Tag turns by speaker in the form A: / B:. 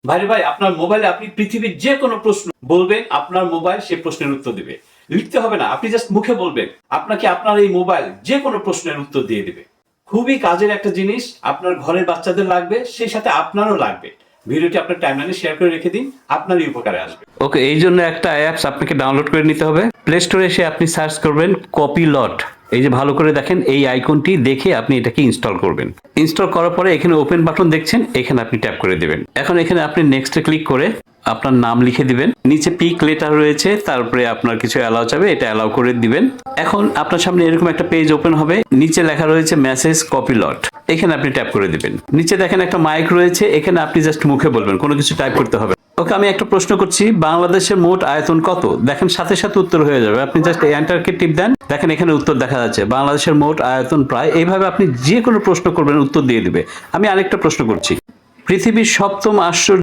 A: ভাইরে ভাই, আপনার মোবাইলে আপনি পৃথিবীর যে কোনো প্রশ্ন বলবেন, আপনার মোবাইল সেই প্রশ্নের উত্তর দিবে। লিখতে হবে না, আপনি জাস্ট মুখে বলবেন, আপনাকে আপনার এই মোবাইল যে কোনো প্রশ্নের উত্তর দিয়ে দিবে। খুবই কাজের একটা জিনিস, আপনার ঘরের বাচ্চাদের লাগবে, সেই সাথে আপনারও লাগবে। ভিডিওটি আপনার টাইমলাইনে শেয়ার করে রেখে দিন, আপনারই উপকারে আসবে। ওকে, এই জন্য একটা অ্যাপস আপনাকে ডাউনলোড করে নিতে হবে। প্লে স্টোরে এসে আপনি সার্চ করবেন কপিলট। এই যে ভালো করে দেখেন, এই আইকনটি দেখে আপনি এটাকে ইনস্টল করবেন। ইনস্টল করার পরে এখানে ওপেন বাটন দেখছেন, এখানে আপনি ট্যাপ করে দিবেন। এখন এখানে আপনি নেক্সটে ক্লিক করে আপনার নাম লিখে দিবেন। নিচে পিক লেটার রয়েছে, তারপরে আপনার কিছু অ্যালাউ চাবে, এটা অ্যালাউ করে দিবেন। এখন আপনার সামনে এরকম একটা পেজ ওপেন হবে, নিচে লেখা রয়েছে মেসেজ কপিলট, এখানে আপনি ট্যাপ করে দিবেন। নিচে দেখেন একটা মাইক রয়েছে, এখানে আপনি জাস্ট মুখে বলবেন, কোনো কিছু টাইপ করতে হবে। ওকে, আমি একটা প্রশ্ন করছি, বাংলাদেশের মোট আয়তন কত? দেখেন সাথে সাথে উত্তর হয়ে যাবে, আপনি জাস্ট এন্টারকে টিপ দেন, দেখেন এখানে উত্তর দেখা যাচ্ছে, বাংলাদেশের মোট আয়তন প্রায়। এইভাবে আপনি যে কোনো প্রশ্ন করবেন, উত্তর দিয়ে দিবে। আমি আরেকটা প্রশ্ন করছি, পৃথিবীর সপ্তম আশ্চর্য